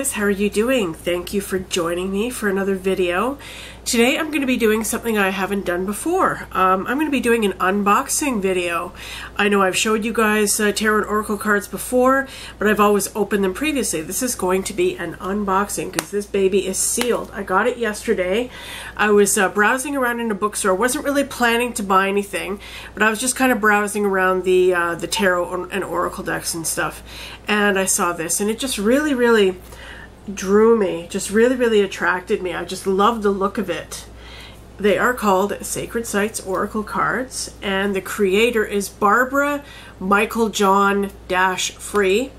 guys, how are you doing? Thank you for joining me for another video. Today I'm going to be doing something I haven't done before. I'm going to be doing an unboxing video. I know I've showed you guys tarot and oracle cards before, but I've always opened them previously. This is going to be an unboxing because this baby is sealed. I got it yesterday. I was browsing around in a bookstore. I wasn't really planning to buy anything, but I was just kind of browsing around the tarot and oracle decks and stuff, and I saw this, and it just really drew me, just really attracted me. I just loved the look of it. They are called Sacred Sites Oracle Cards, and the creator is Barbara meiklejohn-free.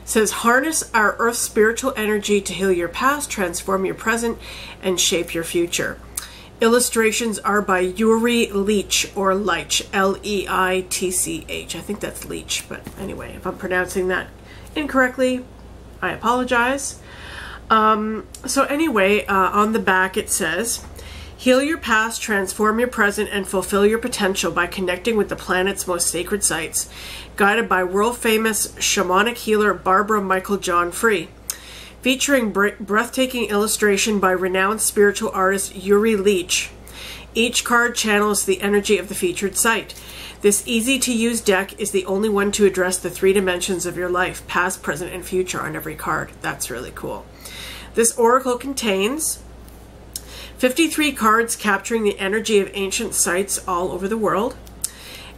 Says, harness our earth's spiritual energy to heal your past, transform your present, and shape your future. Illustrations are by Yuri Leitch, or Leitch, L-E-I-T-C-H. I think that's Leitch, but anyway, if I'm pronouncing that incorrectly, I apologize. So anyway, on the back it says, heal your past, transform your present, and fulfill your potential by connecting with the planet's most sacred sites. Guided by world-famous shamanic healer Barbara meiklejohn-free. Featuring breathtaking illustration by renowned spiritual artist Yuri Leitch. Each card channels the energy of the featured site. This easy-to-use deck is the only one to address the three dimensions of your life, past, present, and future on every card. That's really cool. This oracle contains 53 cards capturing the energy of ancient sites all over the world,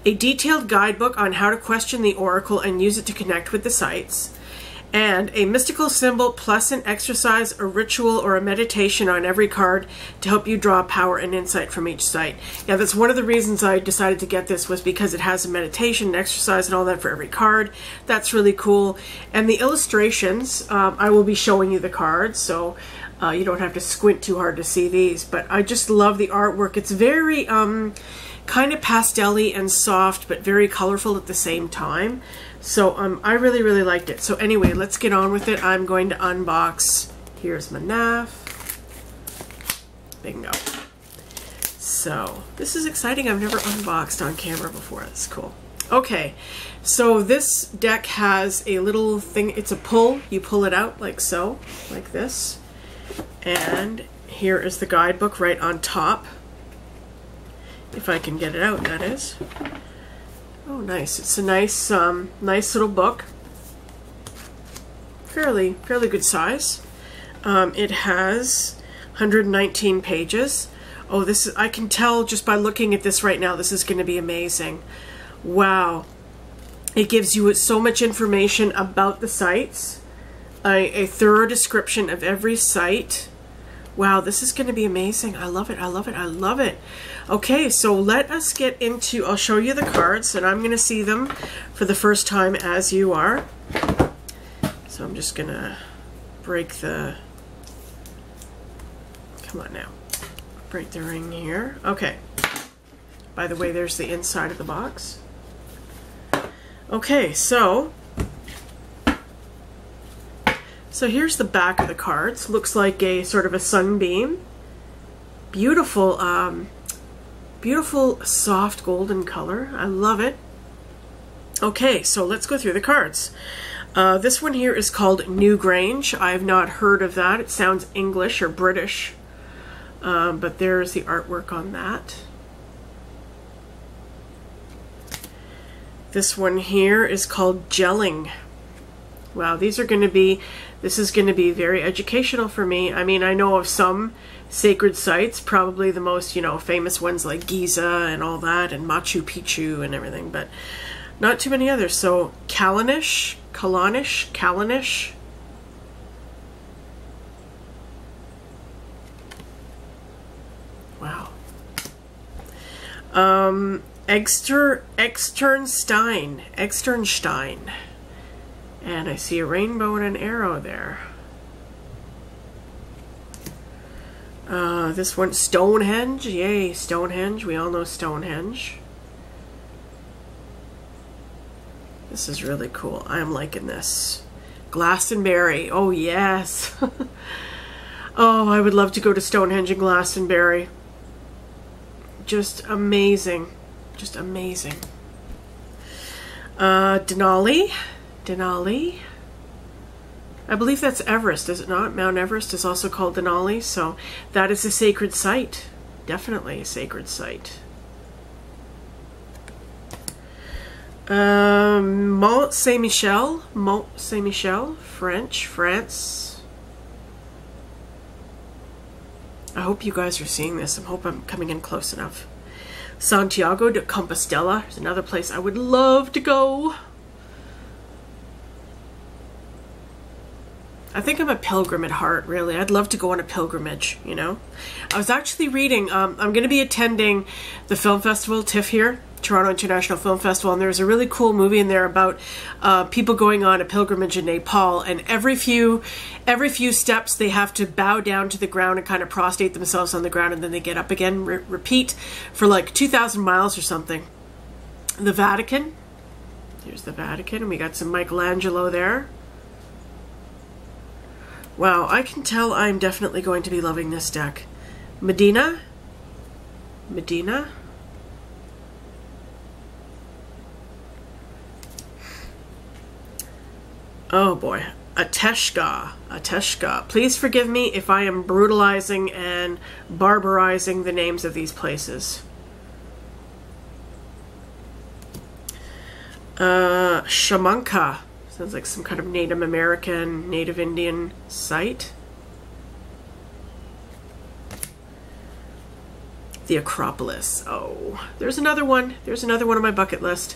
a detailed guidebook on how to question the oracle and use it to connect with the sites, and a mystical symbol plus an exercise, a ritual, or a meditation on every card to help you draw power and insight from each site. Yeah, that's one of the reasons I decided to get this, was because it has a meditation, an exercise, and all that for every card. That's really cool. And the illustrations, I will be showing you the cards, so you don't have to squint too hard to see these. But I just love the artwork. It's very kind of pastel-y and soft, but very colorful at the same time. So I really liked it. So anyway, let's get on with it. I'm going to unbox. Here's my knife. Bingo. So this is exciting. I've never unboxed on camera before. That's cool. Okay, so this deck has a little thing. It's a pull. You pull it out like so, like this. And here is the guidebook right on top. If I can get it out, that is. Oh, nice. It's a nice, nice little book. Fairly good size. It has 119 pages. Oh, this is, I can tell just by looking at this right now, this is going to be amazing. Wow. It gives you so much information about the sites, a thorough description of every site. Wow, this is going to be amazing. I love it. I love it. I love it. Okay, so let us get into, I'll show you the cards, and I'm going to see them for the first time as you are. So I'm just going to break the, come on now, break the ring here. Okay. By the way, there's the inside of the box. Okay, so here's the back of the cards. Looks like a sort of a sunbeam. Beautiful, beautiful soft golden color. I love it. Okay, so let's go through the cards. This one here is called Newgrange. I have not heard of that. It sounds English or British. But there's the artwork on that. This one here is called Gelling. Wow, these are going to be, this is going to be very educational for me. I mean, I know of some sacred sites, probably the most, you know, famous ones like Giza and all that, and Machu Picchu and everything, but not too many others. So, Callanish. Wow. Externstein. And I see a rainbow and an arrow there. This one, Stonehenge. Yay, Stonehenge. We all know Stonehenge. This is really cool. I'm liking this. Glastonbury. Oh, yes. Oh, I would love to go to Stonehenge and Glastonbury. Just amazing. Just amazing. Denali. I believe that's Everest, is it not? Mount Everest is also called Denali, so that is a sacred site. Definitely a sacred site. Mont Saint-Michel, French, France. I hope you guys are seeing this. I hope I'm coming in close enough. Santiago de Compostela is another place I would love to go. I think I'm a pilgrim at heart, really. I'd love to go on a pilgrimage, you know. I was actually reading, I'm going to be attending the film festival, TIFF here, Toronto International Film Festival, and there's a really cool movie in there about people going on a pilgrimage in Nepal, and every few steps they have to bow down to the ground and kind of prostrate themselves on the ground, and then they get up again, repeat for like 2,000 miles or something. The Vatican. Here's the Vatican, and we got some Michelangelo there. Wow, I can tell I'm definitely going to be loving this deck. Medina. Oh boy. Ateshka. Please forgive me if I am brutalizing and barbarizing the names of these places. Shamanka. Sounds like some kind of Native American, Native Indian site. The Acropolis. Oh, there's another one. There's another one on my bucket list.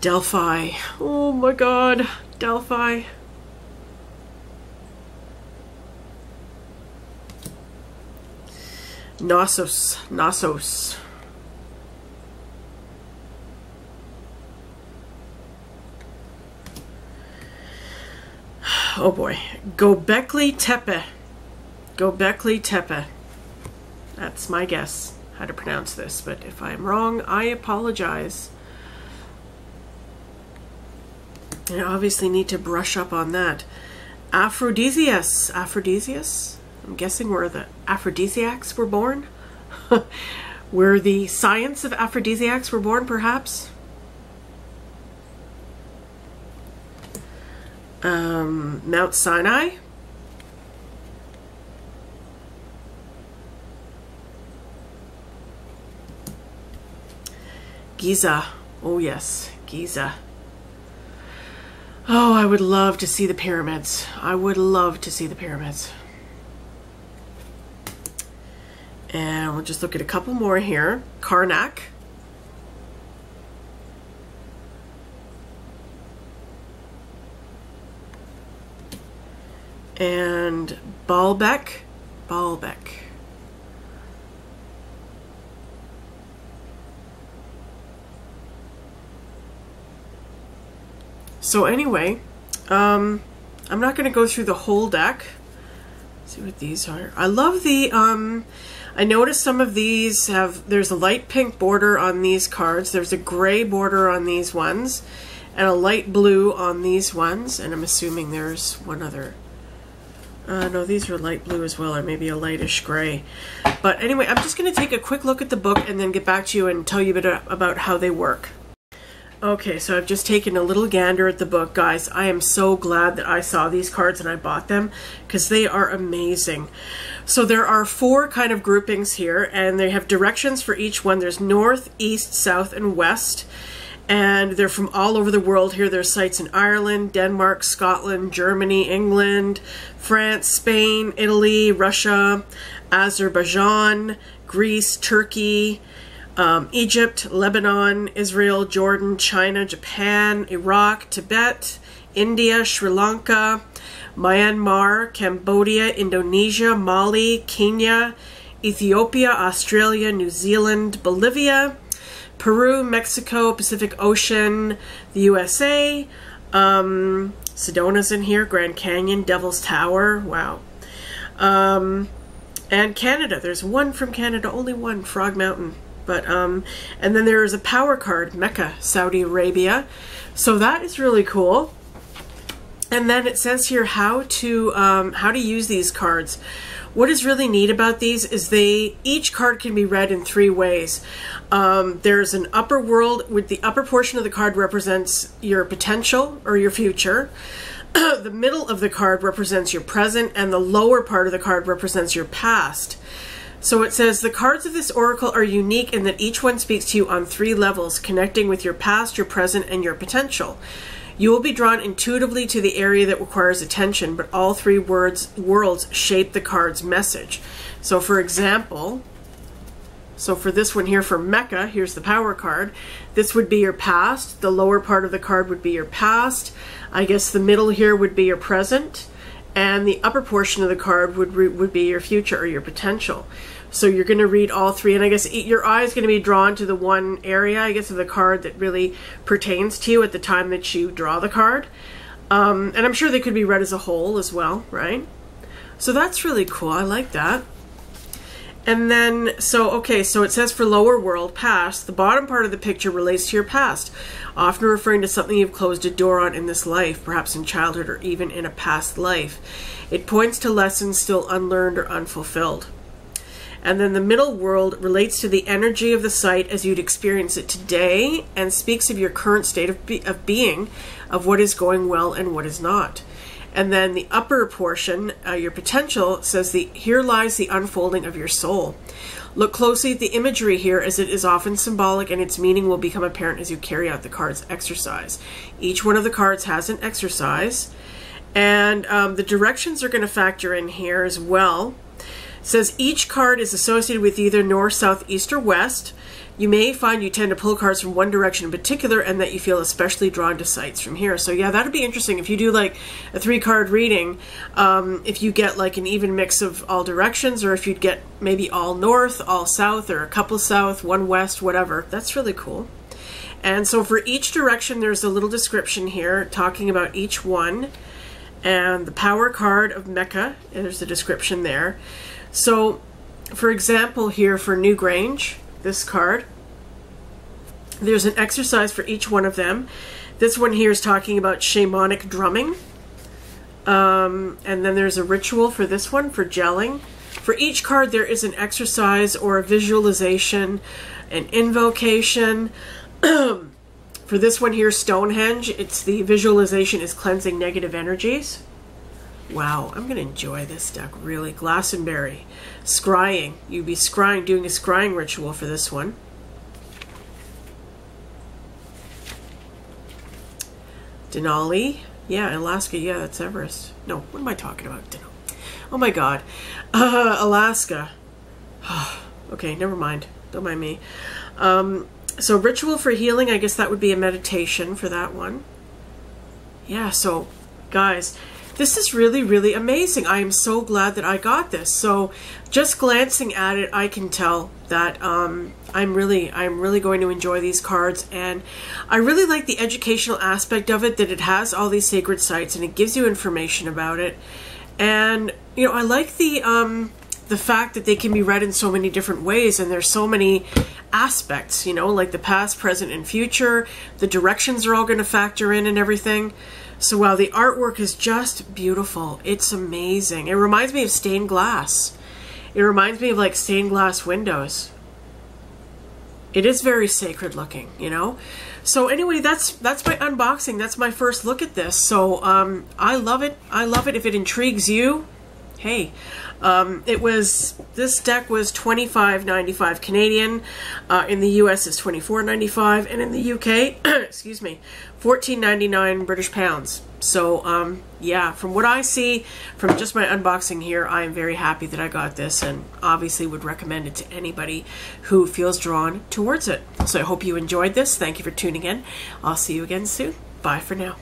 Delphi. Oh my God, Delphi. Knossos. Oh boy. Göbekli Tepe. That's my guess how to pronounce this, but if I'm wrong, I apologize. I obviously need to brush up on that. Aphrodisias. I'm guessing where the aphrodisiacs were born. Where the science of aphrodisiacs were born, perhaps. Mount Sinai. Giza. Oh yes, Giza. Oh, I would love to see the pyramids. I would love to see the pyramids. And we'll just look at a couple more here. Karnak. And Baalbek. So anyway, I'm not going to go through the whole deck. Let's see what these are. I love the, I noticed some of these there's a light pink border on these cards. There's a gray border on these ones, and a light blue on these ones. And I'm assuming there's one other. No, these are light blue as well, or maybe a lightish gray. But anyway, I'm just going to take a quick look at the book and then get back to you and tell you a bit about how they work. Okay, so I've just taken a little gander at the book, guys. I am so glad that I saw these cards and I bought them because they are amazing. So there are 4 kind of groupings here, and they have directions for each one. There's north, east, south, and west. And they're from all over the world here. There's sites in Ireland, Denmark, Scotland, Germany, England, France, Spain, Italy, Russia, Azerbaijan, Greece, Turkey, Egypt, Lebanon, Israel, Jordan, China, Japan, Iraq, Tibet, India, Sri Lanka, Myanmar, Cambodia, Indonesia, Mali, Kenya, Ethiopia, Australia, New Zealand, Bolivia, Peru, Mexico, Pacific Ocean, the USA, Sedona's in here, Grand Canyon, Devil's Tower, wow. And Canada, there's one from Canada, only one, Frog Mountain. But, and then there's a power card, Mecca, Saudi Arabia. So that is really cool. And then it says here how to use these cards. What is really neat about these is each card can be read in 3 ways. There's an upper world, with the upper portion of the card represents your potential or your future. The middle of the card represents your present, and the lower part of the card represents your past. So it says, the cards of this oracle are unique in that each one speaks to you on 3 levels, connecting with your past, your present, and your potential. You will be drawn intuitively to the area that requires attention, but all 3 worlds shape the card's message. So for example, for this one here for Mecca, here's the power card. This would be your past. The lower part of the card would be your past. I guess the middle here would be your present. And the upper portion of the card would be your future or your potential. So you're going to read all 3, and I guess your eye is going to be drawn to the one area, I guess, of the card that really pertains to you at the time that you draw the card. And I'm sure they could be read as a whole as well, right? So that's really cool. I like that. And then, so it says for lower world, past, the bottom part of the picture relates to your past, often referring to something you've closed a door on in this life, perhaps in childhood or even in a past life. It points to lessons still unlearned or unfulfilled. And then the middle world relates to the energy of the site as you'd experience it today, and speaks of your current state of being, of what is going well and what is not. And then the upper portion, your potential, says here lies the unfolding of your soul. Look closely at the imagery here, as it is often symbolic, and its meaning will become apparent as you carry out the card's exercise. Each one of the cards has an exercise, and the directions are going to factor in here as well. It says each card is associated with either north, south, east, or west. You may find you tend to pull cards from one direction in particular, and that you feel especially drawn to sites from here. So yeah, that'd be interesting if you do like a 3-card reading, if you get like an even mix of all directions, or if you'd get maybe all north, all south, or a couple south, one west, whatever. That's really cool. And so for each direction, there's a little description here talking about each one. And the power card of Mecca, there's a description there. So for example here for Newgrange, this card, there's an exercise for each one of them. This one here is talking about shamanic drumming. And then there's a ritual for this one, for gelling. For each card there is an exercise or a visualization, an invocation. For this one here, Stonehenge, it's the visualization is cleansing negative energies. Wow, I'm going to enjoy this deck, really. Glastonbury. Scrying. You'd be scrying, doing a scrying ritual for this one. Denali. Yeah, Alaska. Yeah, that's Everest. No, what am I talking about? Denali. Oh my god. Alaska. Okay, never mind. Don't mind me. So ritual for healing, I guess that would be a meditation for that one. Yeah, so guys, this is really, really amazing. I am so glad that I got this. So just glancing at it, I can tell that I'm really going to enjoy these cards. And I really like the educational aspect of it, that it has all these sacred sites and it gives you information about it. And, you know, I like the fact that they can be read in so many different ways, and there's so many aspects, you know, like the past, present, and future. The directions are all going to factor in and everything. So wow, the artwork is just beautiful. It's amazing. It reminds me of stained glass. It reminds me of like stained glass windows. It is very sacred looking, you know. So anyway, that's my unboxing. That's my first look at this. So I love it. I love it. If it intrigues you, hey, this deck was $25.95 Canadian. In the US it's $24.95, and in the UK, excuse me, $14.99 British pounds. So yeah, from what I see from just my unboxing here, I am very happy that I got this, and obviously would recommend it to anybody who feels drawn towards it. So I hope you enjoyed this. Thank you for tuning in. I'll see you again soon. Bye for now.